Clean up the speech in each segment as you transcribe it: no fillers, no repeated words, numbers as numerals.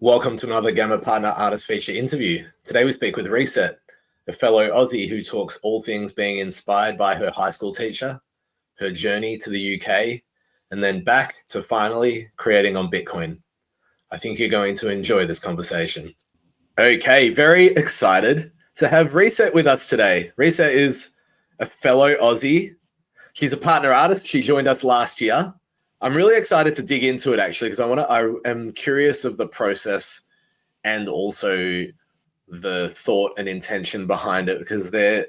Welcome to another Gamma Partner Artist Feature interview. Today we speak with R쉑set, a fellow Aussie who talks all things being inspired by her high school teacher, her journey to the UK, and then back to finally creating on Bitcoin. I think you're going to enjoy this conversation. Okay, very excited to have R쉑set with us today. R쉑set is a fellow Aussie. She's a partner artist. She joined us last year. I'm really excited to dig into it actually because I am curious of the process and also the thought and intention behind it because they're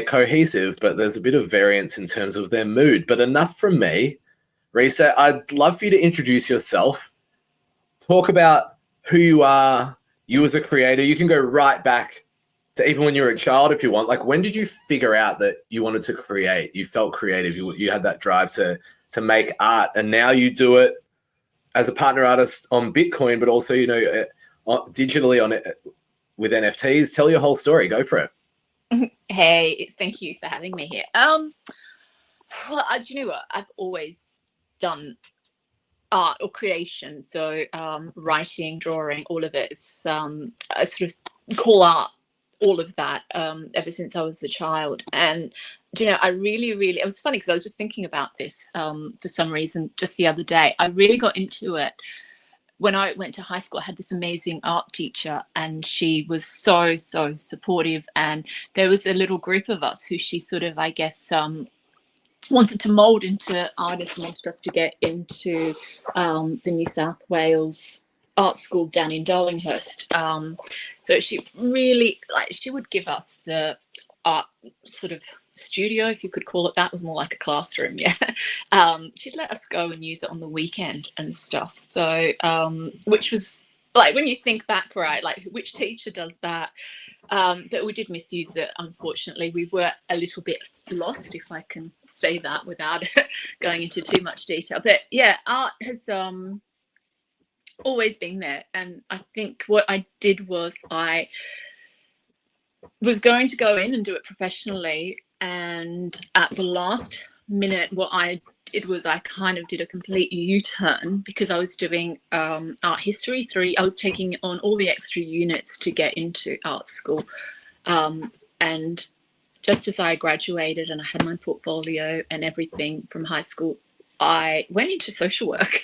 cohesive, but there's a bit of variance in terms of their mood. But enough from me. R쉑set, I'd love for you to introduce yourself. Talk about who you are, you as a creator. You can go right back to even when you were a child if you want. Like, when did you figure out that you wanted to create? You felt creative. You had that drive to make art, and now you do it as a partner artist on Bitcoin, but also, digitally on it with NFTs. Tell your whole story. Go for it. Hey, thank you for having me here. Do you know what? I've always done art or creation. So writing, drawing, all of it. It's I sort of call art all of that ever since I was a child. And I really, it was funny because I was just thinking about this for some reason just the other day. I really got into it when I went to high school. I had this amazing art teacher and she was so supportive, and there was a little group of us who she sort of, I guess, wanted to mold into artists and wanted us to get into the New South Wales art school down in Darlinghurst. So she really, she would give us the art sort of studio, if you could call it that. It was more like a classroom. She'd let us go and use it on the weekend and stuff. So which was, when you think back, right, which teacher does that? But we did misuse it, unfortunately. We were a little bit lost, if I can say that without going into too much detail. But yeah, art has always been there. And I think what I did was I was going to go in and do it professionally, and at the last minute what I did was I kind of did a complete U-turn because I was doing art history 3. I was taking on all the extra units to get into art school, and just as I graduated and I had my portfolio and everything from high school, I went into social work.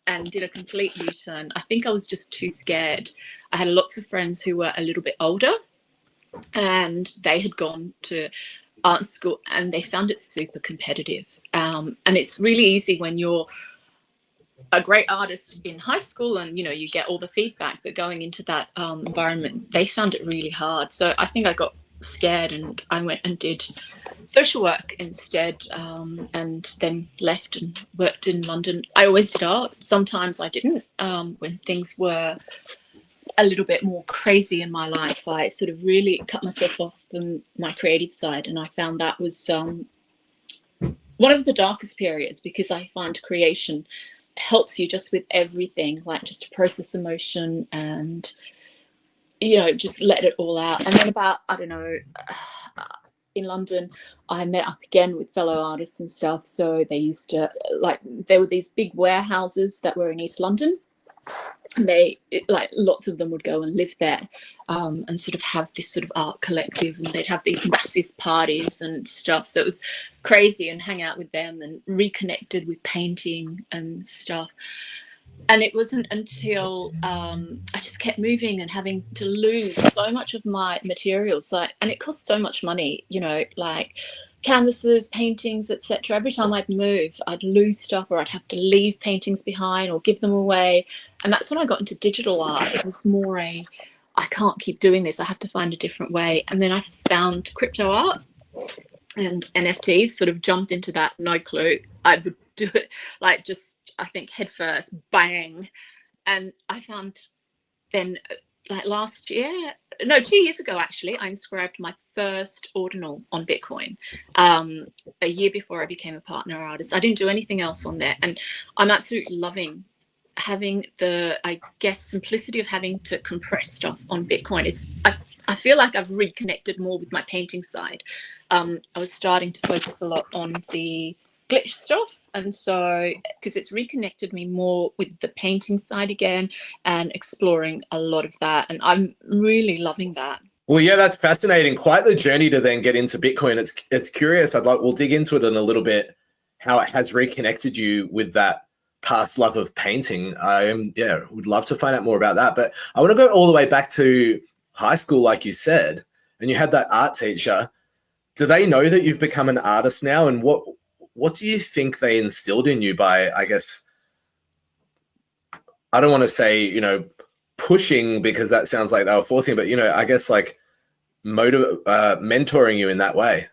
And did a complete U-turn. I think I was just too scared. I had lots of friends who were a little bit older and they had gone to art school and they found it super competitive. And it's really easy when you're a great artist in high school and, you get all the feedback, but going into that environment, they found it really hard. So I think I got scared and I went and did social work instead, and then left and worked in London. I always did art. Sometimes I didn't. When things were a little bit more crazy in my life, I sort of really cut myself off from my creative side, and I found that was one of the darkest periods, because I find creation helps you just with everything, just to process emotion and just let it all out. And then about, I don't know, in London, I met up again with fellow artists and stuff. So they used to, there were these big warehouses that were in East London. And they, lots of them would go and live there and sort of have this sort of art collective, and they'd have these massive parties and stuff. So it was crazy, and hang out with them and reconnected with painting and stuff. And it wasn't until I just kept moving and having to lose so much of my materials, and it cost so much money, canvases, paintings, etc. Every time I'd move, I'd lose stuff, or I'd have to leave paintings behind or give them away. And that's when I got into digital art. It was more I can't keep doing this. I have to find a different way. And then I found crypto art and NFTs, sort of jumped into that, no clue. I would do it I think head first, bang. And I found then 2 years ago, actually, I inscribed my first ordinal on Bitcoin a year before I became a partner artist. I didn't do anything else on there. And I'm absolutely loving having the, I guess, simplicity of having to compress stuff on Bitcoin. I feel like I've reconnected more with my painting side. I was starting to focus a lot on the glitched stuff. And so, because it's reconnected me more with the painting side again and exploring a lot of that. And I'm really loving that. Well, yeah, that's fascinating. Quite the journey to then get into Bitcoin. It's curious. We'll dig into it in a little bit, how it has reconnected you with that past love of painting. Would love to find out more about that. But I want to go all the way back to high school, like you said, and you had that art teacher. Do they know that you've become an artist now? And what do you think they instilled in you by, I guess, I don't want to say, pushing, because that sounds like they were forcing, but, I guess like mentoring you in that way?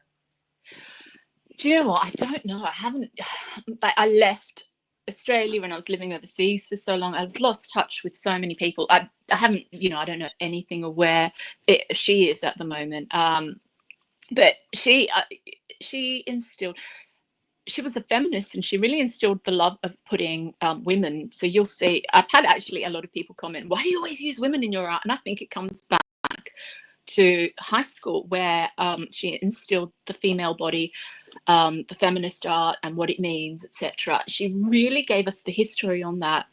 Do you know what? I don't know. I haven't, I left Australia when I was living overseas for so long. I've lost touch with so many people. I haven't, I don't know anything of where she is at the moment. But she instilled, she was a feminist, and she really instilled the love of putting women. So you'll see, I've had actually a lot of people comment, why do you always use women in your art? And I think it comes back to high school, where she instilled the female body, the feminist art and what it means, etc. She really gave us the history on that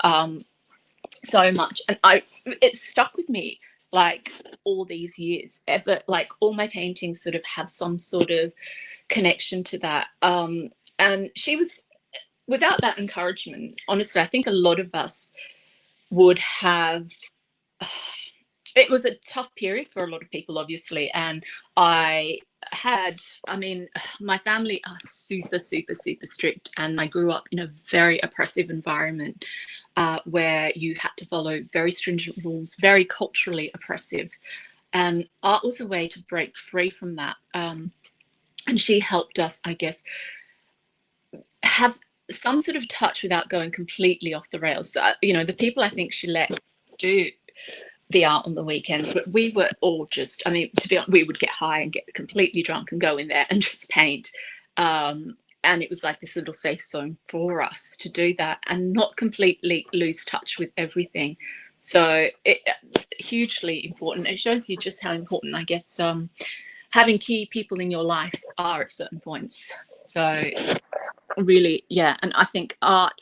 so much, and it stuck with me like all these years. But like all my paintings sort of have some sort of connection to that. And she was, without that encouragement, honestly, I think a lot of us would have. It was a tough period for a lot of people, obviously, and my family are super, super, super strict, and I grew up in a very oppressive environment where you had to follow very stringent rules, very culturally oppressive, and art was a way to break free from that. And she helped us, I guess, have some sort of touch without going completely off the rails. So, the people I think she let do the art on the weekends, but we were all just, to be honest, we would get high and get completely drunk and go in there and just paint. And it was like this little safe zone for us to do that and not completely lose touch with everything. So it hugely important. It shows you just how important, I guess, having key people in your life are at certain points. So really, yeah. And I think art,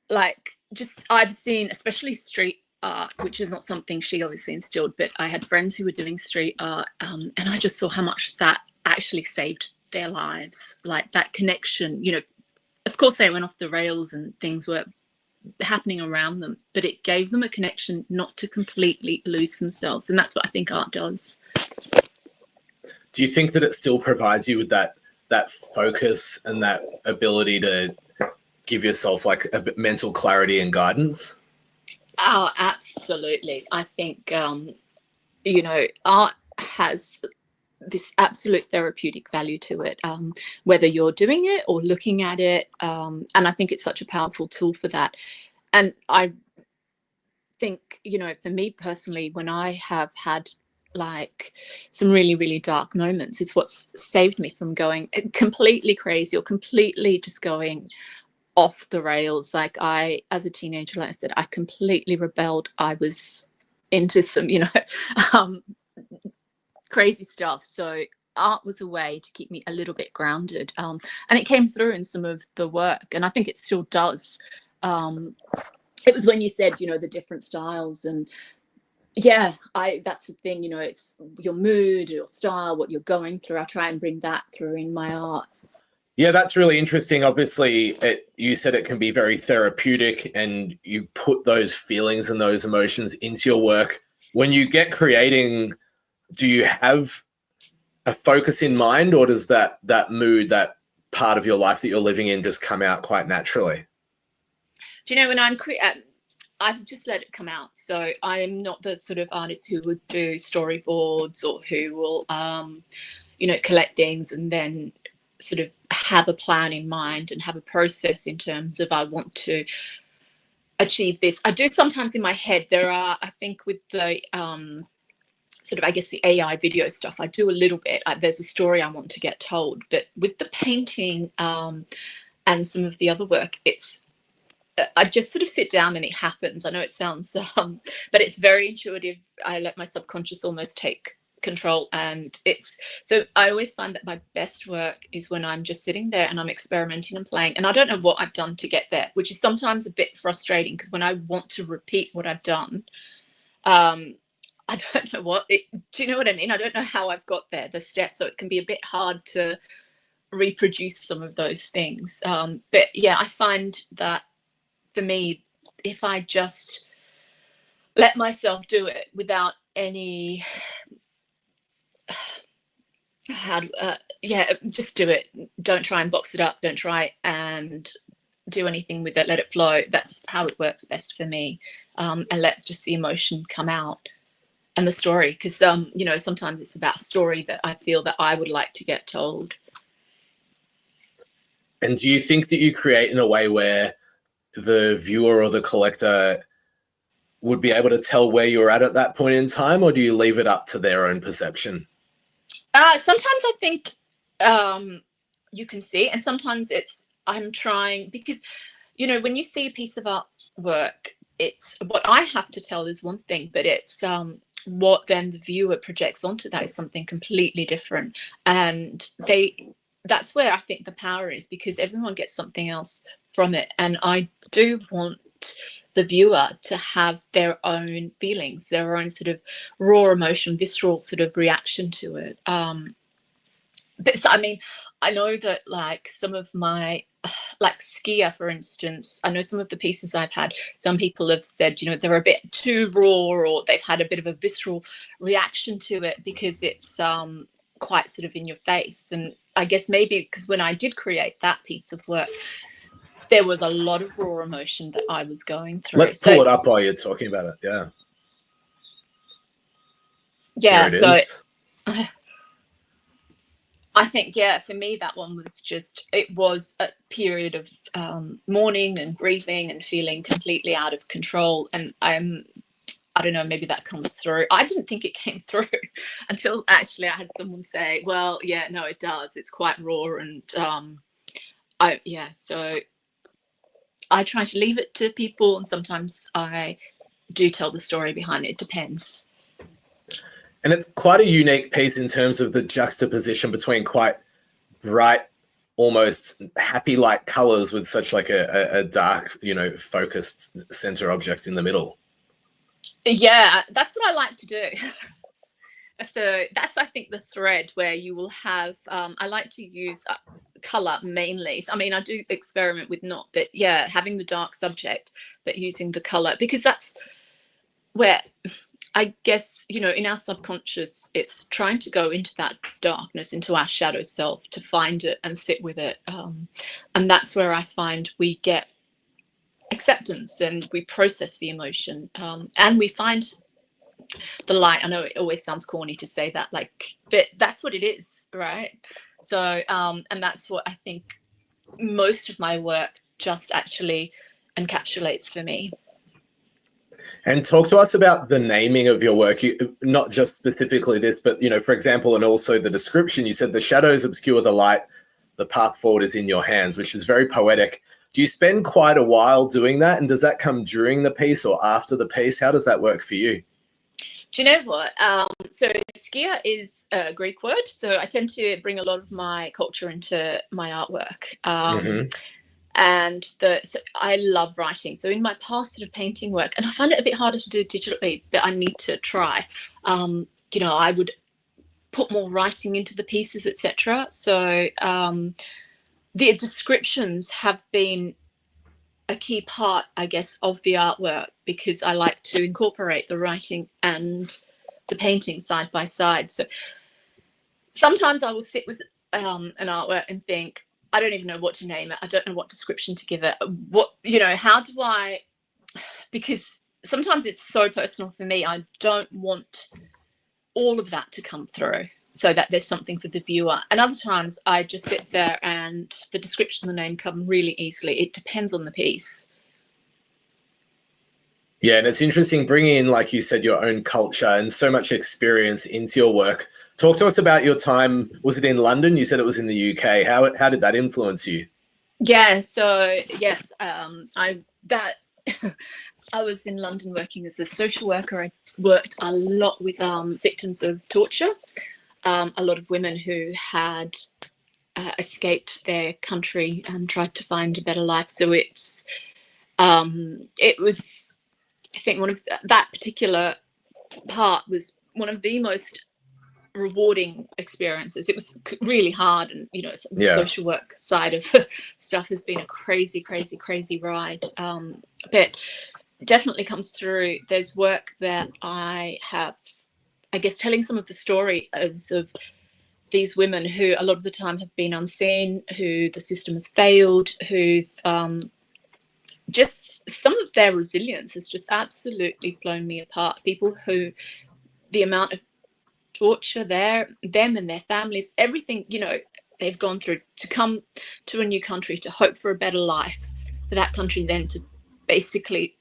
like, just I've seen, especially street art, which is not something she obviously instilled, but I had friends who were doing street art, and I just saw how much that actually saved their lives. Like that connection, of course they went off the rails and things were happening around them, but it gave them a connection not to completely lose themselves. And that's what I think art does. Do you think that it still provides you with that focus and that ability to give yourself like a bit mental clarity and guidance? Oh, absolutely. I think, art has this absolute therapeutic value to it, whether you're doing it or looking at it. And I think it's such a powerful tool for that. And I think, for me personally, when I have had like some really, really dark moments, it's what's saved me from going completely crazy or completely just going off the rails. Like as a teenager, like I said, I completely rebelled. I was into some, crazy stuff. So art was a way to keep me a little bit grounded. And it came through in some of the work, and I think it still does. It was when you said, the different styles, and yeah, that's the thing, it's your mood, your style, what you're going through. I try and bring that through in my art. Yeah, that's really interesting. Obviously, you said it can be very therapeutic, and you put those feelings and those emotions into your work. When you get creating, do you have a focus in mind, or does that mood, that part of your life that you're living in, just come out quite naturally? Do you know, when I'm I've just let it come out. So I'm not the sort of artist who would do storyboards or who will, collect things and then sort of have a plan in mind and have a process in terms of I want to achieve this. I do sometimes in my head. There are, I think, with the sort of, I guess, the AI video stuff, I do a little bit. There's a story I want to get told, but with the painting and some of the other work, I just sort of sit down and it happens. I know it sounds, but it's very intuitive. I let my subconscious almost take control. And so I always find that my best work is when I'm just sitting there and I'm experimenting and playing, and I don't know what I've done to get there, which is sometimes a bit frustrating, because when I want to repeat what I've done, I don't know do you know what I mean? I don't know how I've got there, the steps, so it can be a bit hard to reproduce some of those things. But yeah, I find that for me, if I just let myself do it without any just do it. Don't try and box it up. Don't try and do anything with it. Let it flow. That's how it works best for me. And let just the emotion come out, and the story, because sometimes it's about story that I feel that I would like to get told. And do you think that you create in a way where the viewer or the collector would be able to tell where you're at that point in time, or do you leave it up to their own perception? Sometimes I think you can see, and sometimes I'm trying, because when you see a piece of artwork, it's what I have to tell is one thing, but it's what then the viewer projects onto that is something completely different. And that's where I think the power is, because everyone gets something else from it. And I do want the viewer to have their own feelings, their own sort of raw emotion, visceral sort of reaction to it. But so, I mean, I know that like some of my, like Skier, for instance, I know some of the pieces I've had, some people have said, they're a bit too raw, or they've had a bit of a visceral reaction to it because it's quite sort of in your face. And I guess maybe because when I did create that piece of work, there was a lot of raw emotion that I was going through. Let's pull it up while you're talking about it. Yeah. Yeah. There it is. I think, for me, that one was it was a period of mourning and grieving and feeling completely out of control. And I don't know, maybe that comes through. I didn't think it came through until actually I had someone say, well, yeah, no, it does. It's quite raw. And so I try to leave it to people, and sometimes I do tell the story behind it. It depends. And it's quite a unique piece in terms of the juxtaposition between quite bright, almost happy-like colors with such like a dark, focused center object in the middle. Yeah, that's what I like to do. So that's, I think, the thread where you will have, I like to use color mainly. I mean, I do experiment with not, but yeah, having the dark subject, but using the color, because that's where I guess, in our subconscious, it's trying to go into that darkness, into our shadow self, to find it and sit with it. And that's where I find we get acceptance and we process the emotion, and we find the light. I know it always sounds corny to say that, but that's what it is, right? So, and that's what I think most of my work just actually encapsulates for me. And talk to us about the naming of your work, not just specifically this, but, for example, and also the description, you said the shadows obscure the light, the path forward is in your hands, which is very poetic. Do you spend quite a while doing that? And does that come during the piece or after the piece? How does that work for you? Do you know what? So Skier is a Greek word. So I tend to bring a lot of my culture into my artwork. And so I love writing. So in my past sort of painting work, and I find it a bit harder to do digitally, but I need to try. I would put more writing into the pieces, etc. So the descriptions have been a key part, I guess, of the artwork, because I like to incorporate the writing and the painting side by side. So sometimes I will sit with an artwork and think, I don't even know what to name it. I don't know what description to give it. How do I, because sometimes it's so personal for me. I don't want all of that to come through so that there's something for the viewer. And other times I just sit there and the description and the name come really easily. It depends on the piece. Yeah, and it's interesting bringing in, like you said, your own culture and so much experience into your work. Talk to us about your time. Was it in London? You said it was in the UK. How did that influence you? Yeah, so yes, I was in London working as a social worker. I worked a lot with victims of torture, a lot of women who had escaped their country and tried to find a better life. So it was, I think, one of that particular part was one of the most rewarding experiences. It was really hard, and the social work side of stuff has been a crazy ride, but definitely comes through. There's work that I have, I guess, telling some of the stories of these women who a lot of the time have been unseen, who the system has failed, who've just, some of their resilience has just absolutely blown me apart. People who, the amount of torture them and their families, everything, they've gone through to come to a new country, to hope for a better life, for that country then to basically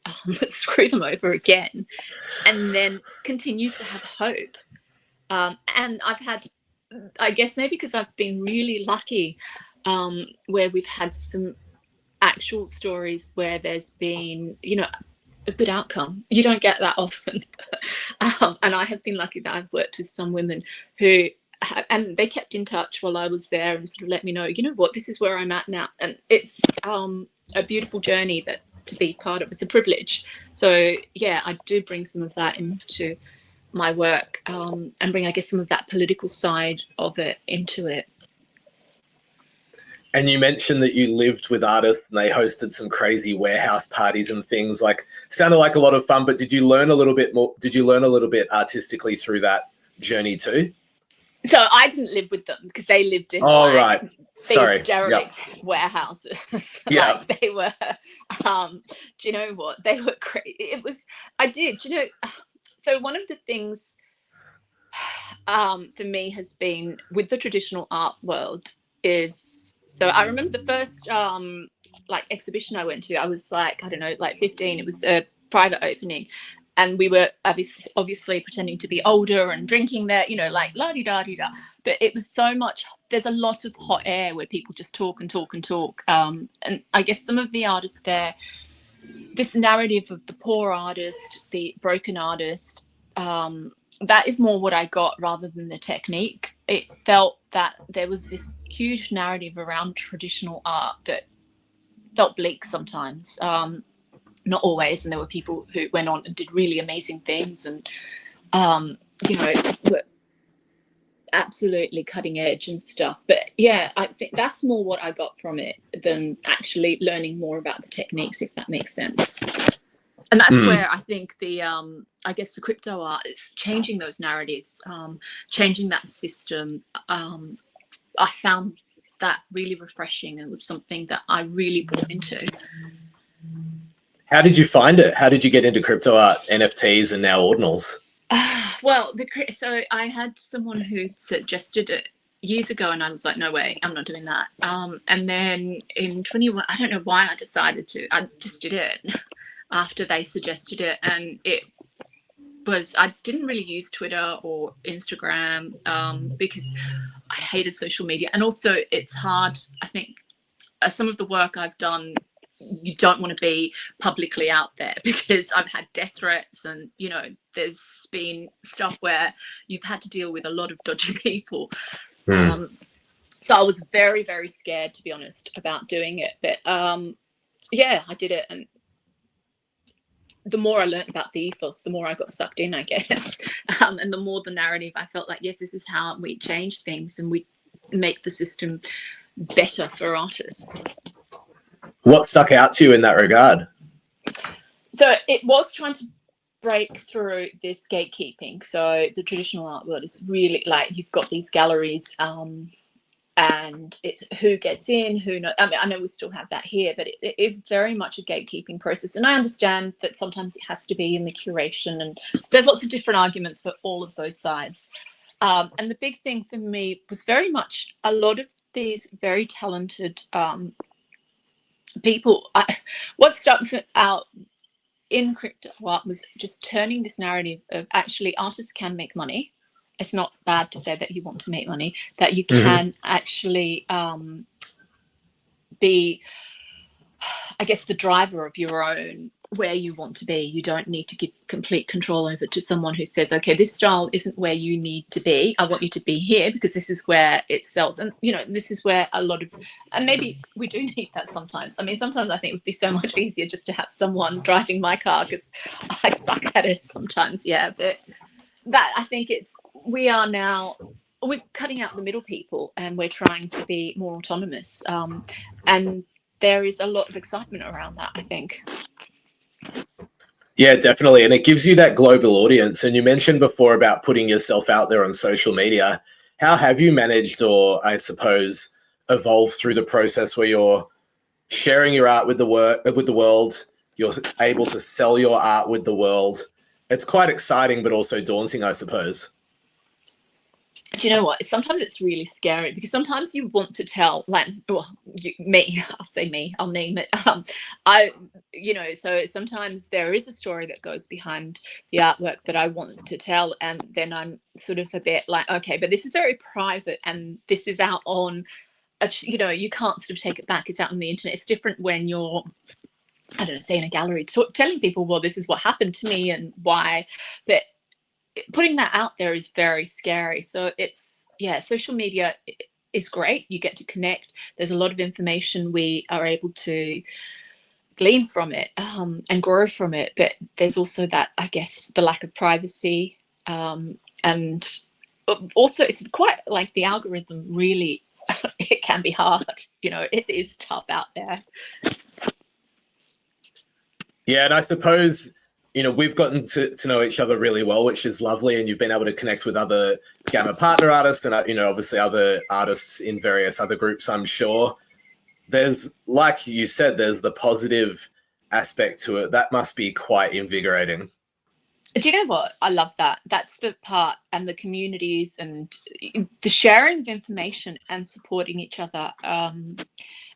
screw them over again, and then continue to have hope. And I've had, I guess maybe because I've been really lucky, where we've had some actual stories where there's been, a good outcome. You don't get that often. And I have been lucky that I've worked with some women who, and they kept in touch while I was there and sort of let me know, what, this is where I'm at now. And it's a beautiful journey that to be part of. It's a privilege. So yeah, I do bring some of that into my work, and bring, I guess, some of that political side of it into it. And you mentioned that you lived with artists and they hosted some crazy warehouse parties and things. Like, sounded like a lot of fun, but did you learn a little bit more? Did you learn a little bit artistically through that journey too? So I didn't live with them because they lived in right. Sorry. derelict warehouses. Yeah. Like, they were, do you know what? They were crazy. It was, I did, so one of the things for me has been with the traditional art world is, so I remember the first exhibition I went to, I was I don't know, 15. It was a private opening, and we were obviously pretending to be older and drinking there, la-di-da-di-da. But it was so much, there's a lot of hot air where people just talk and talk and talk. And I guess some of the artists there, this narrative of the poor artist, the broken artist, that is more what I got rather than the technique. It felt that there was this huge narrative around traditional art that felt bleak sometimes. Not always, and there were people who went on and did really amazing things, and were absolutely cutting edge and stuff. But yeah, I think that's more what I got from it than actually learning more about the techniques, if that makes sense. And that's where I think the I guess the crypto art is changing those narratives, changing that system. I found that really refreshing, and was something that I really bought into. How did you find it? How did you get into crypto art, NFTs, and now ordinals? Well, so I had someone who suggested it years ago, and I was like, no way, I'm not doing that. And then in 21, I don't know why I decided to. I just did it after they suggested it, and it was, I didn't really use Twitter or Instagram because I hated social media, and also it's hard. I think some of the work I've done, you don't want to be publicly out there, because I've had death threats, and there's been stuff where you've had to deal with a lot of dodgy people. So I was very, very scared, to be honest, about doing it. But yeah, I did it, and the more I learned about the ethos, the more I got sucked in, I guess. And the more the narrative, I felt like, yes, this is how we change things and we make the system better for artists. What stuck out to you in that regard? So it was trying to break through this gatekeeping. So the traditional art world is really you've got these galleries, and it's who gets in, who not. I mean, I know we still have that here, but it is very much a gatekeeping process. And I understand that sometimes it has to be in the curation, and there's lots of different arguments for all of those sides. And the big thing for me was very much a lot of these very talented people. What stuck out in crypto art was just turning this narrative of actually artists can make money. It's not bad to say that you want to make money, that you can actually be, I guess, the driver of your own where you want to be. You don't need to give complete control over to someone who says, okay, this style isn't where you need to be. I want you to be here because this is where it sells. And, you know, this is where a lot of, and maybe we do need that sometimes. I mean, sometimes I think it would be so much easier just to have someone driving my car because I suck at it sometimes. Yeah. But that, I think we're cutting out the middle people and we're trying to be more autonomous. And there is a lot of excitement around that, I think. Yeah, definitely. And it gives you that global audience. And you mentioned before about putting yourself out there on social media. How have you managed, or I suppose, evolved through the process where you're sharing your art with the world, you're able to sell your art with the world? It's quite exciting, but also daunting, I suppose. Do you know what? Sometimes it's really scary because sometimes you want to tell, like, well, me, I'll say me, I'll name it. So sometimes there is a story that goes behind the artwork that I want to tell. And then I'm sort of a bit like, okay, but this is very private and this is out on, you can't sort of take it back. It's out on the internet. It's different when you're, I don't know, say in a gallery, telling people, well, this is what happened to me and why. But putting that out there is very scary. So social media is great. You get to connect. There's a lot of information we are able to glean from it and grow from it. But there's also that, I guess, the lack of privacy. And also it's quite like the algorithm really, it can be hard. It is tough out there. Yeah, and I suppose, we've gotten to know each other really well, which is lovely. And you've been able to connect with other Gamma partner artists and, obviously other artists in various other groups, I'm sure. There's, like you said, there's the positive aspect to it. That must be quite invigorating. Do you know what? I love that. That's the part, and the communities and the sharing of information and supporting each other.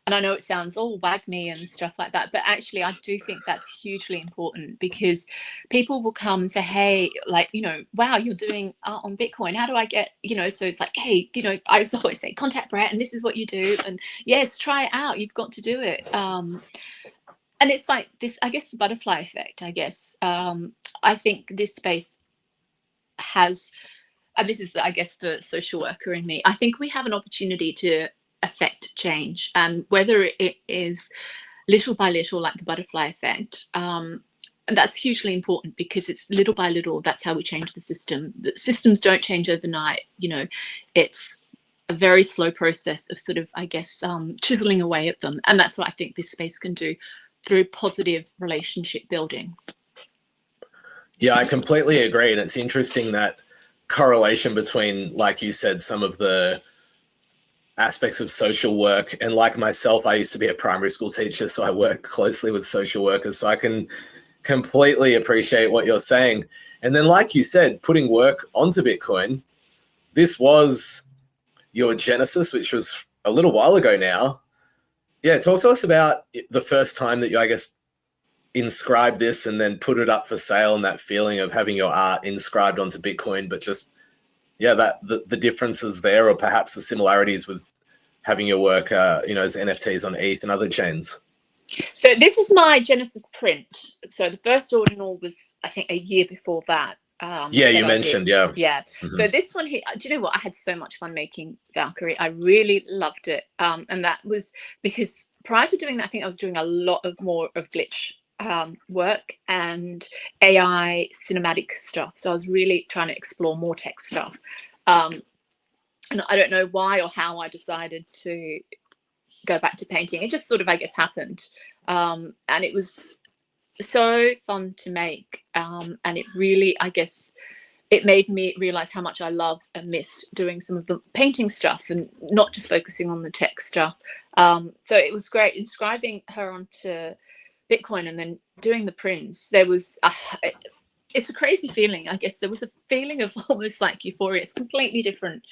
And I know it sounds all wag me and stuff like that, but actually I do think that's hugely important because people will come and say, hey, like, wow, you're doing art on Bitcoin. How do I get, so it's like, hey, I always say, contact Brett and this is what you do. And yes, try it out. You've got to do it. And it's like this, I guess, the butterfly effect, I guess. I think this space has, and this is, I guess, the social worker in me. I think we have an opportunity to affect change, and whether it is little by little, like the butterfly effect, and that's hugely important because it's little by little. That's how we change the system. The systems don't change overnight. It's a very slow process of sort of, I guess, chiseling away at them, and that's what I think this space can do through positive relationship building. Yeah, I completely agree. And it's interesting that correlation between, like you said, some of the aspects of social work. And like myself, I used to be a primary school teacher, so I work closely with social workers. So I can completely appreciate what you're saying. And then, like you said, putting work onto Bitcoin, this was your genesis, which was a little while ago now. Yeah, talk to us about the first time that you, I guess, inscribed this and then put it up for sale, and that feeling of having your art inscribed onto Bitcoin, but just, that the differences there, or perhaps the similarities with having your work, as NFTs on ETH and other chains. So this is my Genesis print. So the first ordinal was, I think, a year before that. You mentioned, yeah. Mm-hmm. So this one here, do you know what? I had so much fun making Valkyrie. I really loved it. And that was because prior to doing that, I think I was doing a lot of more of glitch work and AI cinematic stuff. So I was really trying to explore more tech stuff. And I don't know why or how I decided to go back to painting. It just sort of, I guess, happened. And it was so fun to make. And it really, I guess, it made me realize how much I love and missed doing some of the painting stuff and not just focusing on the tech stuff. So it was great inscribing her onto Bitcoin and then doing the prints. There was it's a crazy feeling. I guess there was a feeling of almost like euphoria. It's completely different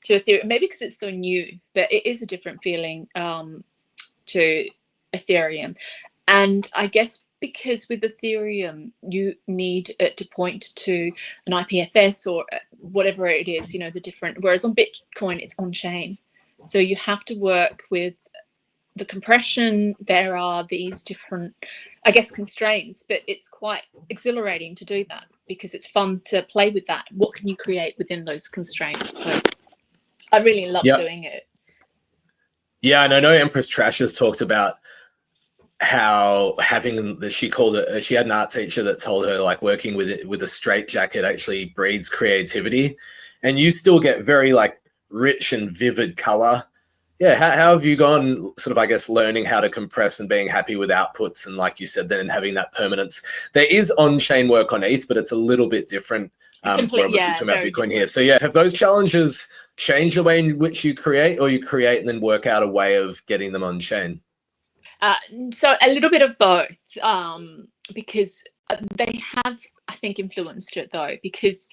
to Ethereum, maybe because it's so new, but it is a different feeling to Ethereum. And I guess because with Ethereum, you need it to point to an IPFS or whatever it is, the different, whereas on Bitcoin, it's on chain. So you have to work with the compression, there are these different, I guess, constraints, but it's quite exhilarating to do that because it's fun to play with that. What can you create within those constraints? So I really love doing it. Yeah, and I know Empress Trash has talked about how having she called it, she had an art teacher that told her like working with a straight jacket actually breeds creativity, and you still get very like rich and vivid color. Yeah, how have you gone sort of, I guess, learning how to compress and being happy with outputs, and like you said, then having that permanence? There is on-chain work on ETH, but it's a little bit different. We're obviously talking about Bitcoin here. So yeah, have those challenges changed the way in which you create, or you create and then work out a way of getting them on chain? So a little bit of both, because they have, I think, influenced it though, because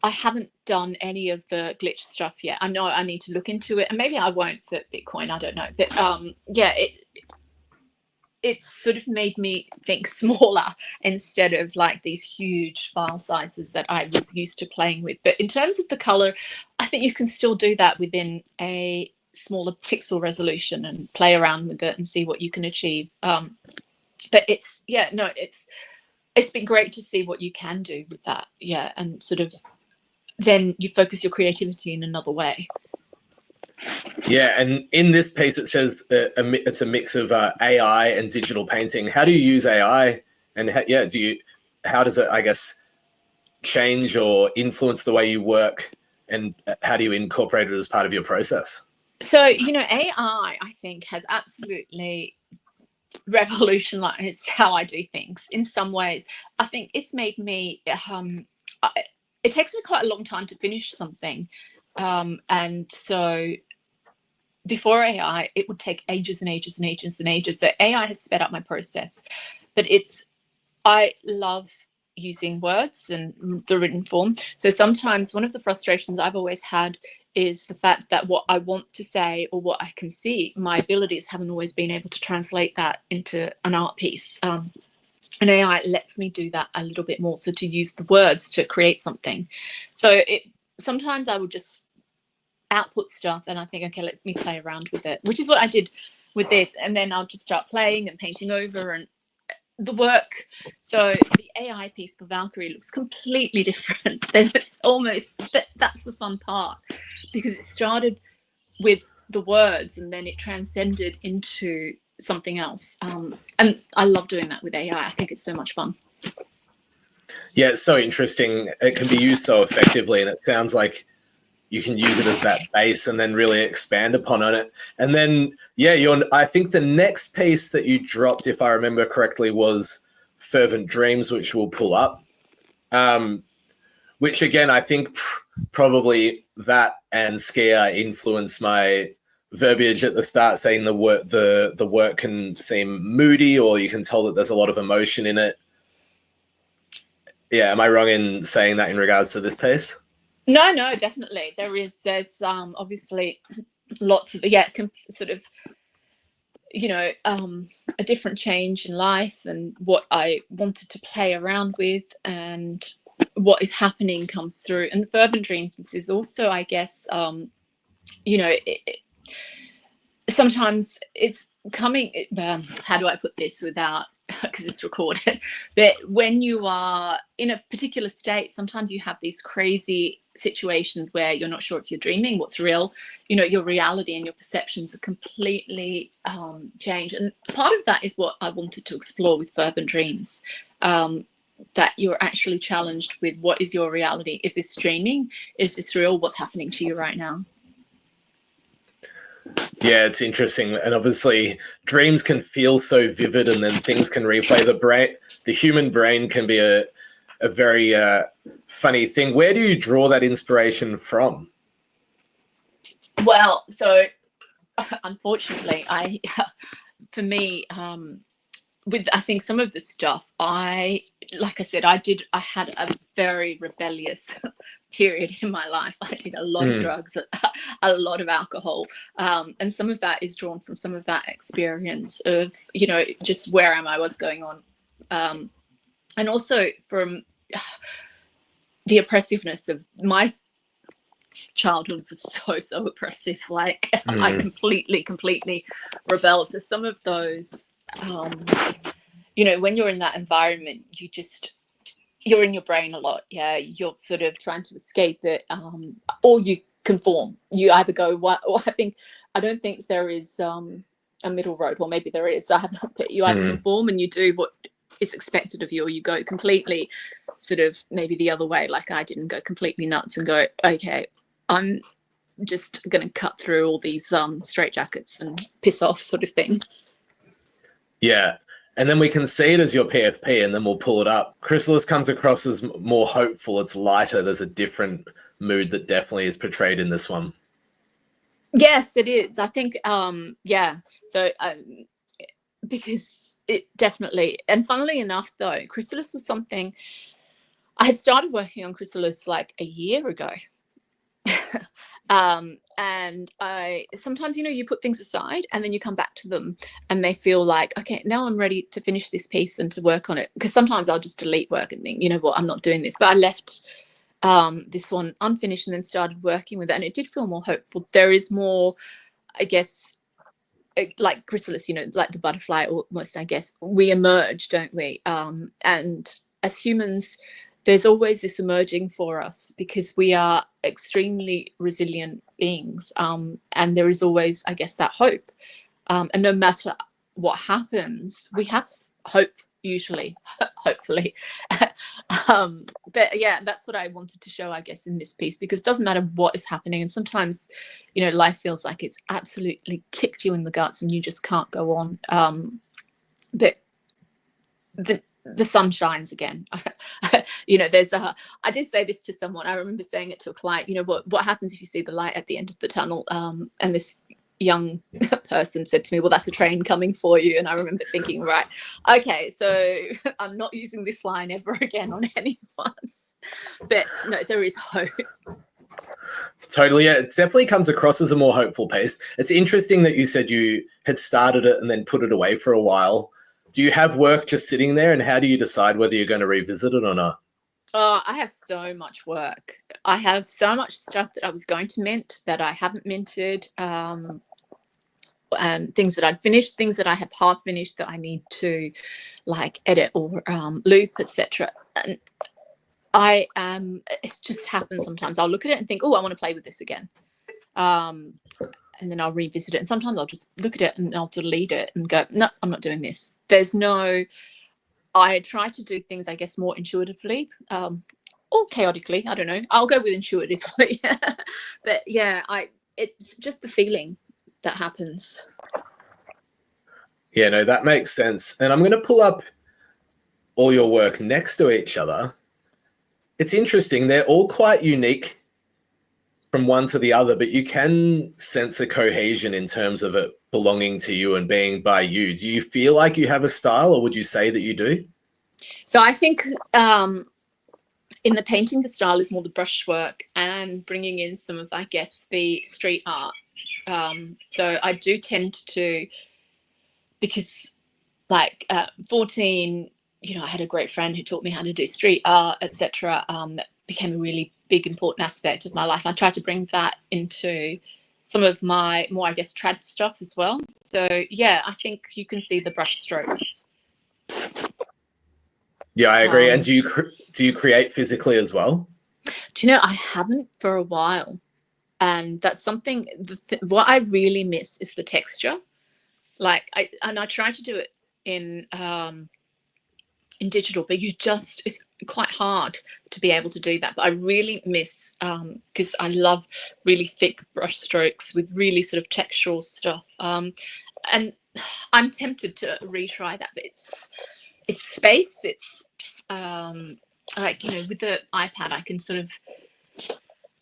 I haven't done any of the glitch stuff yet. I know I need to look into it, and maybe I won't for Bitcoin. I don't know, but yeah, it's sort of made me think smaller instead of like these huge file sizes that I was used to playing with. But in terms of the color, I think you can still do that within a smaller pixel resolution and play around with it and see what you can achieve. But it's been great to see what you can do with that. Yeah, and sort of then you focus your creativity in another way. Yeah, and in this piece it says it's a mix of AI and digital painting. How do you use AI, and how does it, I guess, change or influence the way you work, and how do you incorporate it as part of your process? So, AI, I think, has absolutely revolutionized how I do things in some ways. I think it's made me, it takes me quite a long time to finish something. And so before AI, it would take ages and ages and ages and ages. So AI has sped up my process, but I love using words and the written form. So sometimes one of the frustrations I've always had is the fact that what I want to say or what I can see, my abilities haven't always been able to translate that into an art piece. And AI lets me do that a little bit more. So to use the words to create something. So sometimes I would just output stuff and I think, okay, let me play around with it, which is what I did with this. And then I'll just start playing and painting over and the work. So the AI piece for Valkyrie looks completely different. It's almost, that's the fun part, because it started with the words and then it transcended into something else. And I love doing that with AI. I think it's so much fun. Yeah, it's so interesting. It can be used so effectively, and it sounds like you can use it as that base and then really expand upon it. And then, yeah, I think the next piece that you dropped, if I remember correctly, was Fervent Dreams, which we'll pull up. Which again, I think probably that and Skia influenced my verbiage at the start, saying the work can seem moody, or you can tell that there's a lot of emotion in it. Yeah, am I wrong in saying that in regards to this piece? No, definitely. There's obviously lots of, sort of, a different change in life and what I wanted to play around with and what is happening comes through. And Fervent Dreams is also, I guess, sometimes it's coming, how do I put this without, because it's recorded, but when you are in a particular state, sometimes you have these crazy situations where you're not sure if you're dreaming, what's real, your reality and your perceptions are completely changed. And part of that is what I wanted to explore with Fervent Dreams, that you're actually challenged with what is your reality. Is this dreaming? Is this real? What's happening to you right now? Yeah, it's interesting. And obviously dreams can feel so vivid, and then things can replay. The human brain can be a very funny thing. Where do you draw that inspiration from? Well, so unfortunately, for me, with I think some of the stuff, like I said, I had a very rebellious period in my life. I did a lot of drugs, a lot of alcohol, and some of that is drawn from some of that experience of, just where am I, what's going on, and also from the oppressiveness of my childhood was so oppressive. Like I completely rebelled. So some of those, you know, when you're in that environment, you're in your brain a lot. Yeah, you're sort of trying to escape it, or you conform. You either go what, or I don't think there is a middle road, or maybe there is. I have not. You either conform and you do what is expected of you, or you go completely sort of maybe the other way. Like I didn't go completely nuts and go, okay, I'm just going to cut through all these straitjackets and piss off, sort of thing. Yeah. And then we can see it as your PFP, and then we'll pull it up. Chrysalis comes across as more hopeful. It's lighter. There's a different mood that definitely is portrayed in this one. Yes, it is. I think, yeah. So, because it definitely, and funnily enough, though, Chrysalis was something I had started working on. Chrysalis like a year ago. And I sometimes, you know, you put things aside and then you come back to them and they feel like, okay, now I'm ready to finish this piece and to work on it. Because sometimes I'll just delete work and think, you know what, I'm not doing this. But I left this one unfinished and then started working with it, and it did feel more hopeful. There is more, I guess, like Chrysalis, you know, like the butterfly almost, I guess, we emerge, don't we? And as humans, there's always this emerging for us because we are extremely resilient beings, and there is always, I guess, that hope, and no matter what happens, we have hope usually, hopefully. But yeah, that's what I wanted to show, I guess, in this piece, because it doesn't matter what is happening, and sometimes, you know, life feels like it's absolutely kicked you in the guts and you just can't go on, but the sun shines again. You know, there's I did say this to someone. I remember saying it to a client, you know, what happens if you see the light at the end of the tunnel? And this young person said to me, well, that's a train coming for you. And I remember thinking, right, okay, so I'm not using this line ever again on anyone. But no, there is hope. Totally. Yeah, it definitely comes across as a more hopeful piece. It's interesting that you said you had started it and then put it away for a while. Do you have work just sitting there, and how do you decide whether you're going to revisit it or not? Oh, I have so much work. I have so much stuff that I was going to mint that I haven't minted, and things that I'd finished, things that I have half finished that I need to like edit or loop, etc. And it just happens sometimes. I'll look at it and think, oh, I want to play with this again. And then I'll revisit it. And sometimes I'll just look at it and I'll delete it and go, no, I'm not doing this. I try to do things, I guess, more intuitively, or chaotically. I don't know. I'll go with intuitively. But yeah, it's just the feeling that happens. Yeah, no, that makes sense. And I'm going to pull up all your work next to each other. It's interesting. They're all quite unique from one to the other, but you can sense a cohesion in terms of it belonging to you and being by you. Do you feel like you have a style, or would you say that you do? So I think in the painting, the style is more the brushwork and bringing in some of, I guess, the street art. So I do tend to, because like 14, you know, I had a great friend who taught me how to do street art, etc. That became a really big, important aspect of my life. I tried to bring that into some of my more, I guess, trad stuff as well. So yeah, I think you can see the brush strokes. Yeah, I agree. And do you create physically as well? Do you know, I haven't for a while, and that's something. What I really miss is the texture. Like I try to do it in digital, but it's quite hard to be able to do that. But I really miss, because I love really thick brush strokes with really sort of textural stuff, and I'm tempted to retry that, but it's space. It's like, you know, with the iPad I can sort of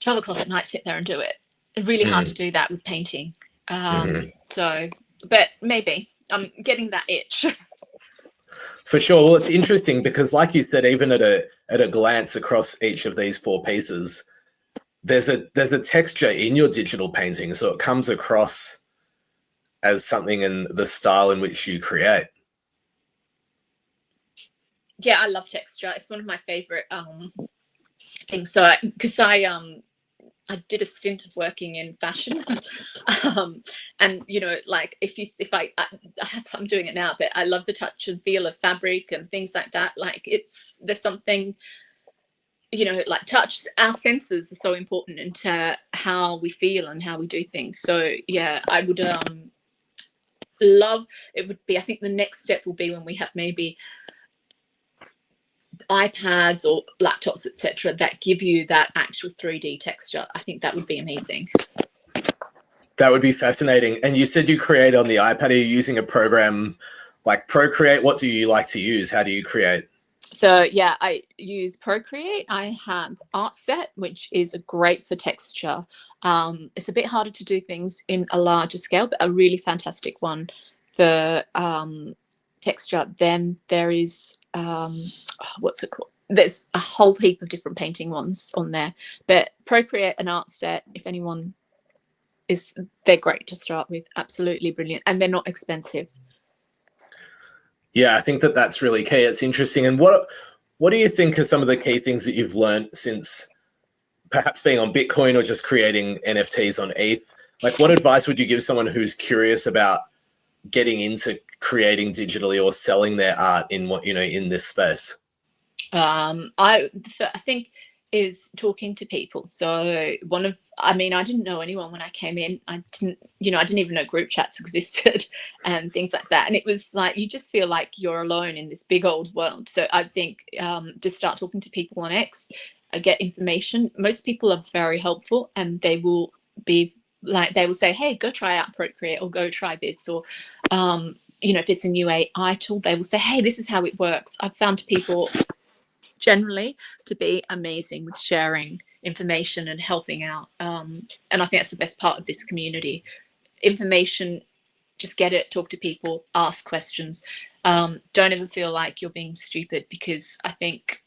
12 o'clock at night sit there and do it. It's really hard to do that with painting. So, but maybe I'm getting that itch. For sure. Well, it's interesting because, like you said, even at a glance across each of these four pieces, there's a texture in your digital painting, so it comes across as something in the style in which you create. Yeah, I love texture. It's one of my favorite things. So, because I I did a stint of working in fashion, and you know, like if I'm doing it now, but I love the touch and feel of fabric and things like that. Like there's something, you know, like touch. Our senses are so important into how we feel and how we do things. So yeah, I would love. It would be. I think the next step will be when we have maybe iPads or laptops, etc., that give you that actual 3D texture. I think that would be amazing. That would be fascinating. And you said you create on the iPad. Are you using a program like Procreate? What do you like to use? How do you create? So yeah, I use Procreate. I have RºSet, which is great for texture. It's a bit harder to do things in a larger scale, but a really fantastic one for texture. Then there is what's it called? There's a whole heap of different painting ones on there, but Procreate and RºSet, if anyone they're great to start with. Absolutely brilliant, and they're not expensive. Yeah, I think that's really key. It's interesting. And what do you think are some of the key things that you've learned since perhaps being on Bitcoin or just creating NFTs on ETH? Like, what advice would you give someone who's curious about getting into creating digitally or selling their art in in this space? I think is talking to people. So I didn't know anyone when I came in. I didn't even know group chats existed and things like that. And it was like, you just feel like you're alone in this big old world. So I think just start talking to people on X, get information. Most people are very helpful, and they will say, hey, go try out Procreate, or go try this, or if it's a new AI tool, they will say, hey, this is how it works. I've found people generally to be amazing with sharing information and helping out, and I think that's the best part of this community. Information, just get it, talk to people, ask questions. Don't ever feel like you're being stupid, because I think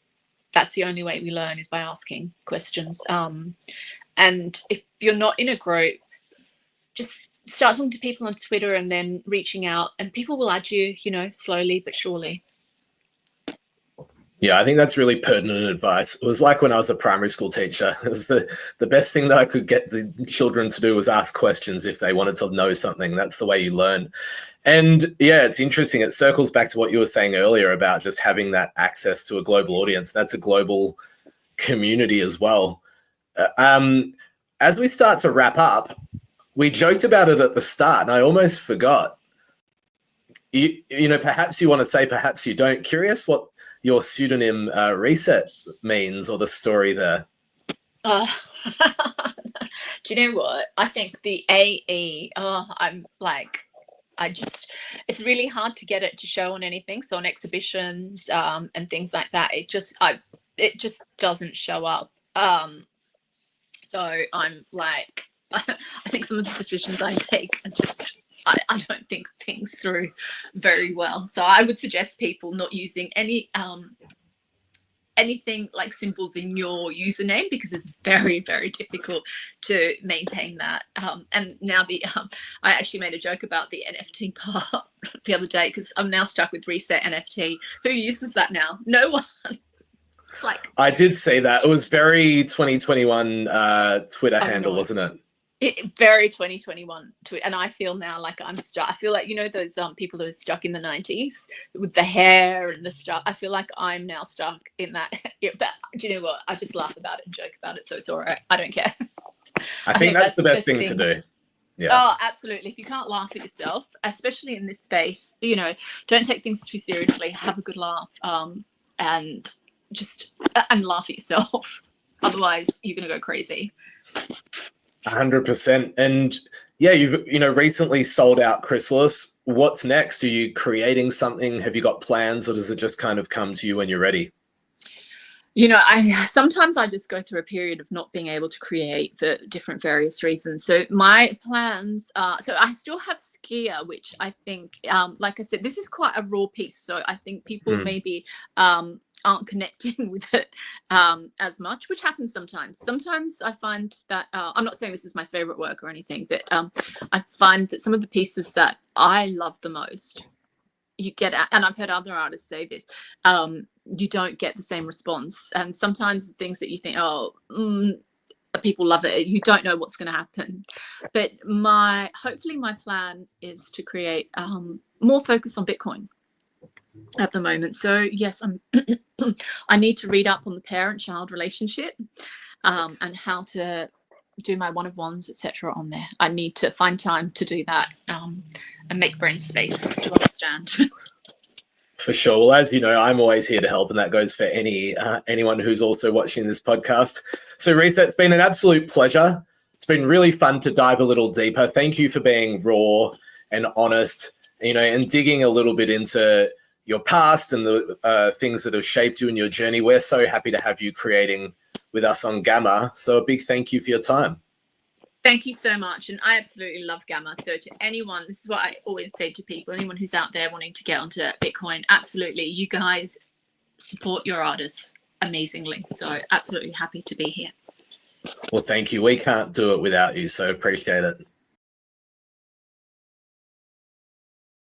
that's the only way we learn, is by asking questions. And if you're not in a group, just start talking to people on Twitter and then reaching out, and people will add you, slowly but surely. Yeah, I think that's really pertinent advice. It was like when I was a primary school teacher. It was the best thing that I could get the children to do was ask questions if they wanted to know something. That's the way you learn. And yeah, it's interesting. It circles back to what you were saying earlier about just having that access to a global audience. That's a global community as well. As we start to wrap up, we joked about it at the start, and I almost forgot. Perhaps you want to say, perhaps you don't. Curious what your pseudonym RελλάδαSet means, or the story there. Do you know what? I think the AE, it's really hard to get it to show on anything. So on exhibitions and things like that, it just doesn't show up. So I'm like, I think some of the decisions I take are just, I don't think things through very well. So I would suggest people not using anything like symbols in your username, because it's very, very difficult to maintain that. And now I actually made a joke about the NFT part the other day, because I'm now stuck with RǳSet NFT. Who uses that now? No one. It's like, I did say that. It was very 2021 Twitter handle, wasn't it? Very 2021 and I feel now like I'm stuck. I feel like those people who are stuck in the 90s with the hair and the stuff. I feel like I'm now stuck in that. But do you know what? I just laugh about it and joke about it, so it's all right. I don't care. I think that's the best thing to do. Yeah. Oh, absolutely. If you can't laugh at yourself, especially in this space, don't take things too seriously. Have a good laugh, and laugh at yourself. Otherwise, you're gonna go crazy. 100%. And yeah, you've recently sold out Chrysalis. What's next? Are you creating something? Have you got plans, or does it just kind of come to you when you're ready? Sometimes I just go through a period of not being able to create for different various reasons. So my plans are, so I still have Skier, which I think, like I said, this is quite a raw piece. So I think people maybe aren't connecting with it as much, which happens sometimes. Sometimes I find that, I'm not saying this is my favorite work or anything, but I find that some of the pieces that I love the most, you get, and I've heard other artists say this, you don't get the same response. And sometimes the things that you think, people love it. You don't know what's going to happen, but hopefully my plan is to create more focus on Bitcoin at the moment. So yes, I need to read up on the parent-child relationship and how to do my one-of-ones, etc. on there. I need to find time to do that and make brain space to understand. For sure. Well, as you know, I'm always here to help, and that goes for anyone who's also watching this podcast. So, RjourdSet, it's been an absolute pleasure. It's been really fun to dive a little deeper. Thank you for being raw and honest, and digging a little bit into your past and the things that have shaped you in your journey. We're so happy to have you creating with us on Gamma. So a big thank you for your time. Thank you so much. And I absolutely love Gamma. So to anyone, this is what I always say to people, anyone who's out there wanting to get onto Bitcoin, absolutely. You guys support your artists amazingly. So absolutely happy to be here. Well, thank you. We can't do it without you. So appreciate it.